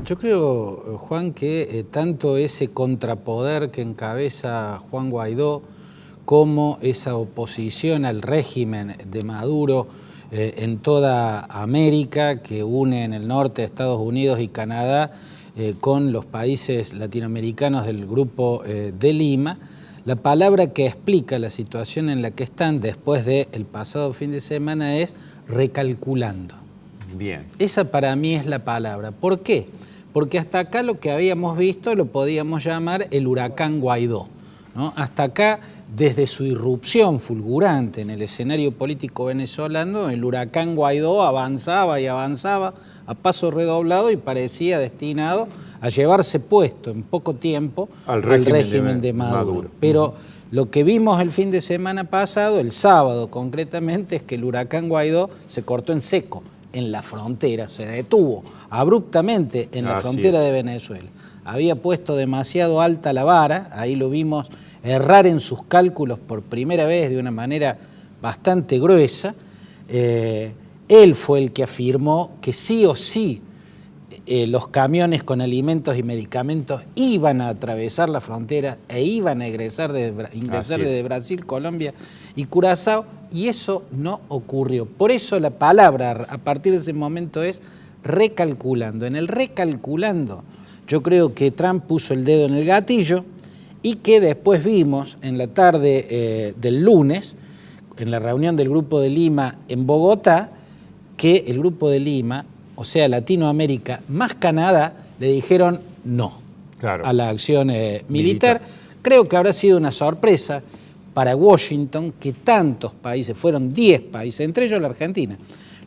Yo creo, Juan, que tanto ese contrapoder que encabeza Juan Guaidó como esa oposición al régimen de Maduro en toda América, que une en el norte de Estados Unidos y Canadá con los países latinoamericanos del Grupo de Lima, la palabra que explica la situación en la que están después del pasado fin de semana es recalculando. Bien. Esa para mí es la palabra. ¿Por qué? Porque hasta acá lo que habíamos visto lo podíamos llamar el huracán Guaidó, ¿no? Hasta acá, desde su irrupción fulgurante en el escenario político venezolano, el huracán Guaidó avanzaba y avanzaba a paso redoblado y parecía destinado a llevarse puesto en poco tiempo al régimen de Maduro. Pero lo que vimos el fin de semana pasado, el sábado concretamente, es que el huracán Guaidó se cortó en seco en la frontera, se detuvo abruptamente en la frontera de Venezuela. Había puesto demasiado alta la vara, ahí lo vimos errar en sus cálculos por primera vez de una manera bastante gruesa. Él fue el que afirmó que sí o sí los camiones con alimentos y medicamentos iban a atravesar la frontera e iban a ingresar desde Brasil, Colombia y Curazao, y eso no ocurrió. Por eso la palabra a partir de ese momento es recalculando. En el recalculando yo creo que Trump puso el dedo en el gatillo y que después vimos en la tarde del lunes, en la reunión del Grupo de Lima en Bogotá, que el Grupo de Lima, o sea, Latinoamérica más Canadá, le dijeron no a la acción militar. Creo que habrá sido una sorpresa para Washington que tantos países, fueron 10 países, entre ellos la Argentina,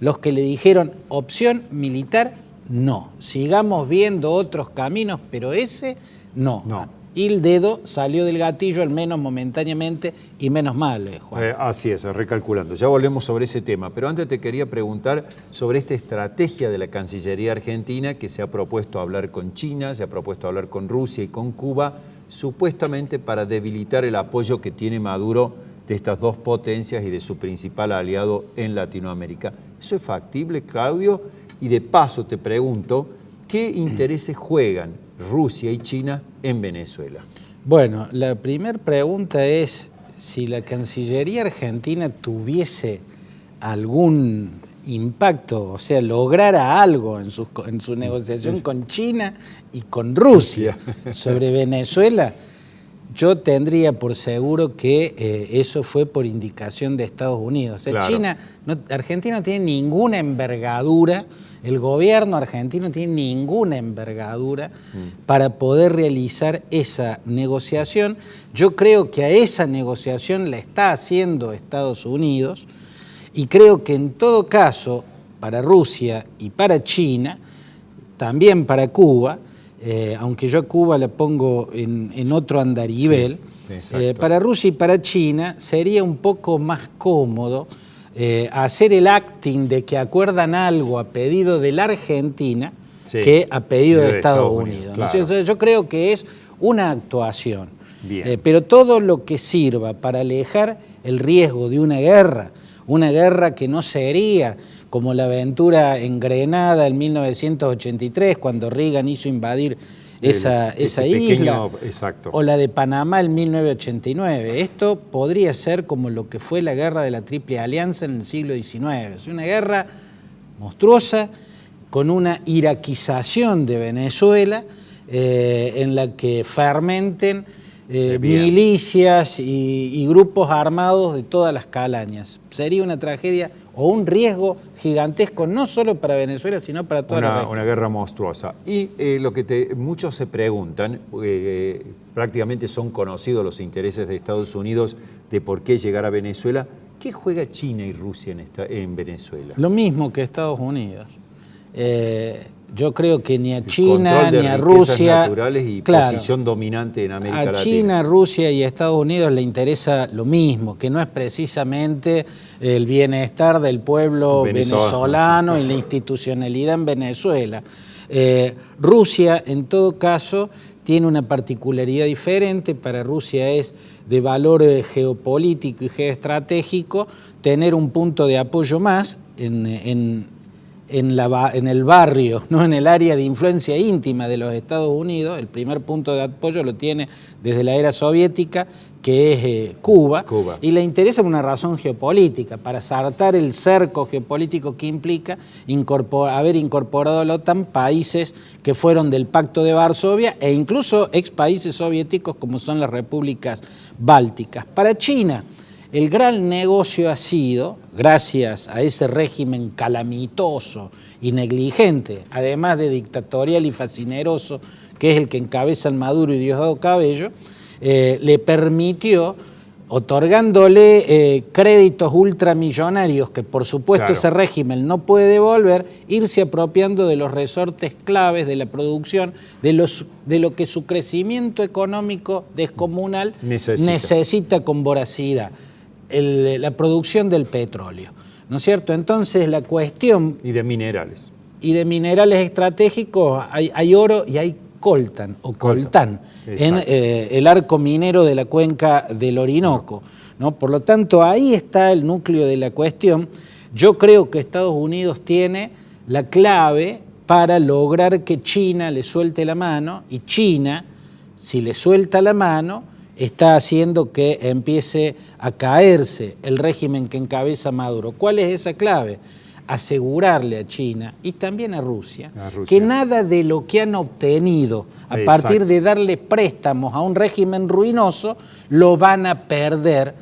los que le dijeron opción militar no. Sigamos viendo otros caminos, pero ese no. Y el dedo salió del gatillo, al menos momentáneamente, y menos mal, Juan. Así es, recalculando. Ya volvemos sobre ese tema, pero antes te quería preguntar sobre esta estrategia de la Cancillería Argentina que se ha propuesto hablar con China, se ha propuesto hablar con Rusia y con Cuba, supuestamente para debilitar el apoyo que tiene Maduro de estas dos potencias y de su principal aliado en Latinoamérica. ¿Eso es factible, Claudio? Y de paso te pregunto, ¿qué intereses juegan Rusia y China en Venezuela? Bueno, la primera pregunta es si la Cancillería Argentina tuviese algún impacto, o sea, lograra algo en su negociación con China y con Rusia sobre Venezuela. Yo tendría por seguro que eso fue por indicación de Estados Unidos. O sea, Argentina no tiene ninguna envergadura, el gobierno argentino no tiene ninguna envergadura para poder realizar esa negociación. Yo creo que a esa negociación la está haciendo Estados Unidos y creo que en todo caso, para Rusia y para China, también para Cuba, aunque yo a Cuba la pongo en otro andarivel, para Rusia y para China sería un poco más cómodo hacer el acting de que acuerdan algo a pedido de la Argentina que a pedido de Estados Unidos. Claro. Entonces, yo creo que es una actuación, pero todo lo que sirva para alejar el riesgo de una guerra que no sería como la aventura en Grenada en 1983, cuando Reagan hizo invadir esa isla, o la de Panamá en 1989. Esto podría ser como lo que fue la guerra de la Triple Alianza en el siglo XIX. Es una guerra monstruosa, con una iraquización de Venezuela, en la que fermenten milicias y grupos armados de todas las calañas. Sería una tragedia o un riesgo gigantesco, no solo para Venezuela, sino para toda la región. Una guerra monstruosa. Y lo que muchos se preguntan, prácticamente son conocidos los intereses de Estados Unidos de por qué llegar a Venezuela. ¿Qué juega China y Rusia en Venezuela? Lo mismo que Estados Unidos. Yo creo que ni a China ni a Rusia, naturales y posición dominante en América Latina. A China, Rusia y a Estados Unidos le interesa lo mismo, que no es precisamente el bienestar del pueblo venezolano y la institucionalidad en Venezuela. Rusia, en todo caso, tiene una particularidad diferente. Para Rusia es de valor geopolítico y geoestratégico tener un punto de apoyo más en en el barrio, no en el área de influencia íntima de los Estados Unidos. El primer punto de apoyo lo tiene desde la era soviética, que es Cuba, y le interesa por una razón geopolítica, para saltar el cerco geopolítico que implica haber incorporado a la OTAN países que fueron del Pacto de Varsovia e incluso ex países soviéticos como son las repúblicas bálticas. Para China, el gran negocio ha sido, gracias a ese régimen calamitoso y negligente, además de dictatorial y fascineroso, que es el que encabeza el Maduro y Diosdado Cabello, le permitió, otorgándole créditos ultramillonarios que por supuesto ese régimen no puede devolver, irse apropiando de los resortes claves de la producción, de lo que su crecimiento económico descomunal necesita con voracidad. La producción del petróleo, ¿no es cierto? Entonces la cuestión... Y de minerales. Y de minerales estratégicos, hay oro y hay coltan o coltán en el arco minero de la cuenca del Orinoco, ¿no? Por lo tanto, ahí está el núcleo de la cuestión. Yo creo que Estados Unidos tiene la clave para lograr que China le suelte la mano, y China, si le suelta la mano, está haciendo que empiece a caerse el régimen que encabeza Maduro. ¿Cuál es esa clave? Asegurarle a China y también a Rusia que nada de lo que han obtenido a partir de darle préstamos a un régimen ruinoso lo van a perder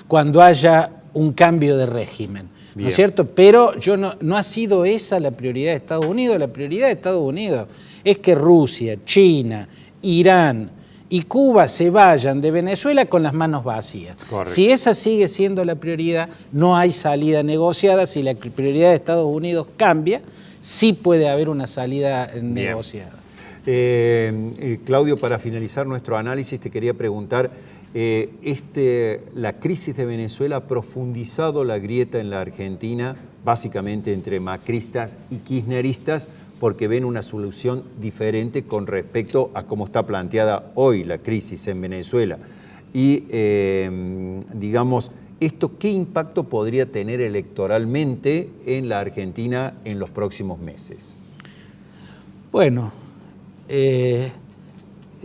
cuando haya un cambio de régimen. ¿No es cierto? Pero no ha sido esa la prioridad de Estados Unidos. La prioridad de Estados Unidos es que Rusia, China, Irán y Cuba se vayan de Venezuela con las manos vacías. Correcto. Si esa sigue siendo la prioridad, no hay salida negociada. Si la prioridad de Estados Unidos cambia, sí puede haber una salida negociada. Claudio, para finalizar nuestro análisis, te quería preguntar, la crisis de Venezuela ha profundizado la grieta en la Argentina, básicamente entre macristas y kirchneristas, porque ven una solución diferente con respecto a cómo está planteada hoy la crisis en Venezuela. Y, digamos, ¿esto qué impacto podría tener electoralmente en la Argentina en los próximos meses? Bueno,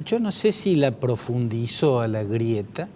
yo no sé si la profundizó a la grieta.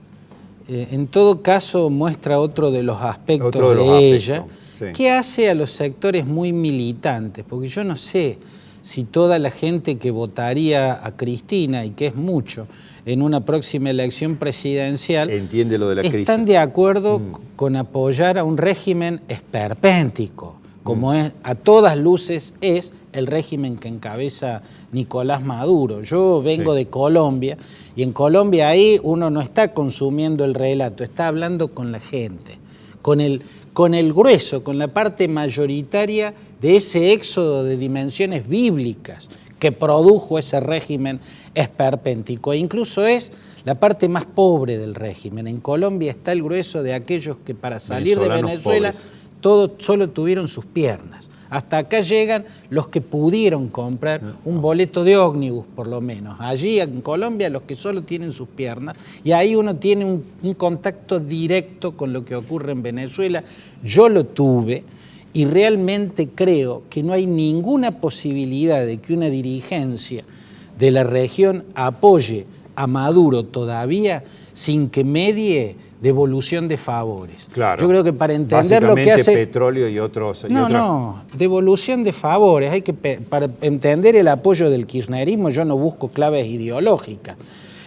En todo caso, muestra otro de los aspectos de ella. Sí. ¿Qué hace a los sectores muy militantes? Porque yo no sé si toda la gente que votaría a Cristina, y que es mucho, en una próxima elección presidencial, entiende lo de la crisis, están de acuerdo con apoyar a un régimen esperpéntico, como es, a todas luces es el régimen que encabeza Nicolás Maduro. Yo vengo de Colombia, y en Colombia ahí uno no está consumiendo el relato, está hablando con la gente, con el grueso, con la parte mayoritaria de ese éxodo de dimensiones bíblicas que produjo ese régimen esperpéntico. E incluso es la parte más pobre del régimen. En Colombia está el grueso de aquellos que para salir de Venezuela solo tuvieron sus piernas. Hasta acá llegan los que pudieron comprar un boleto de ómnibus, por lo menos. Allí en Colombia los que solo tienen sus piernas, y ahí uno tiene un contacto directo con lo que ocurre en Venezuela. Yo lo tuve y realmente creo que no hay ninguna posibilidad de que una dirigencia de la región apoye a Maduro todavía sin que medie devolución de favores. Claro. Yo creo que para entender lo que hace... petróleo y otros... No, devolución de favores. Hay que para entender el apoyo del kirchnerismo, yo no busco claves ideológicas.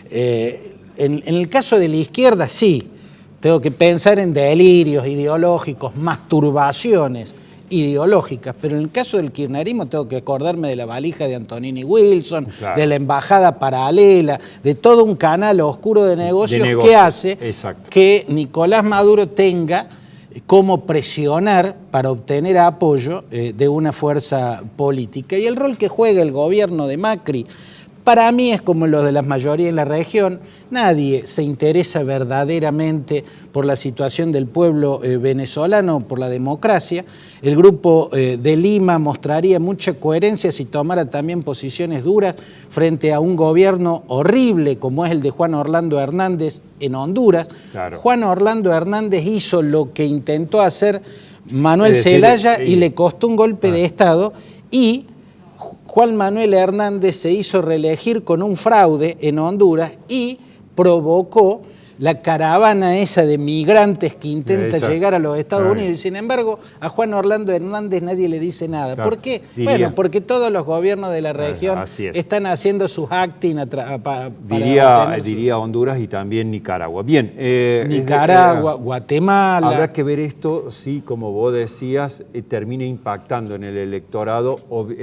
En el caso de la izquierda, sí. Tengo que pensar en delirios ideológicos, masturbaciones ideológicas, pero en el caso del kirchnerismo tengo que acordarme de la valija de Antonini Wilson, de la embajada paralela, de todo un canal oscuro de negocios que hace que Nicolás Maduro tenga cómo presionar para obtener apoyo de una fuerza política. Y el rol que juega el gobierno de Macri, para mí es como lo de la mayoría en la región. Nadie se interesa verdaderamente por la situación del pueblo venezolano, por la democracia. El Grupo de Lima mostraría mucha coherencia si tomara también posiciones duras frente a un gobierno horrible como es el de Juan Orlando Hernández en Honduras. Claro. Juan Orlando Hernández hizo lo que intentó hacer Manuel Es decir, Zelaya y le costó un golpe de Estado, y Juan Manuel Hernández se hizo reelegir con un fraude en Honduras y provocó la caravana esa de migrantes que intenta llegar a los Estados Unidos. Y sin embargo, a Juan Orlando Hernández nadie le dice nada. Claro. ¿Por qué? Diría, bueno, porque todos los gobiernos de la región están haciendo sus acting diría Honduras y también Nicaragua. Bien. Nicaragua, Guatemala. Habrá que ver esto, sí, como vos decías, termina impactando en el electorado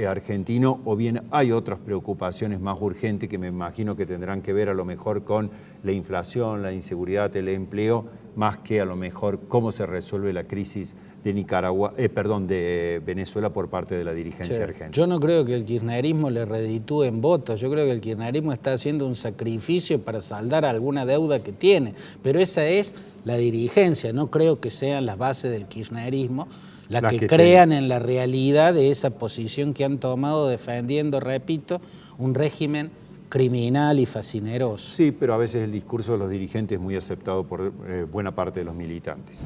argentino, o bien hay otras preocupaciones más urgentes que me imagino que tendrán que ver a lo mejor con la inflación, la inseguridad, el empleo, más que a lo mejor cómo se resuelve la crisis de de Venezuela por parte de la dirigencia argentina. Yo no creo que el kirchnerismo le reditúe en votos, yo creo que el kirchnerismo está haciendo un sacrificio para saldar alguna deuda que tiene, pero esa es la dirigencia, no creo que sean las bases del kirchnerismo las que crean en la realidad de esa posición que han tomado defendiendo, repito, un régimen criminal y fascineroso. Sí, pero a veces el discurso de los dirigentes es muy aceptado por buena parte de los militantes.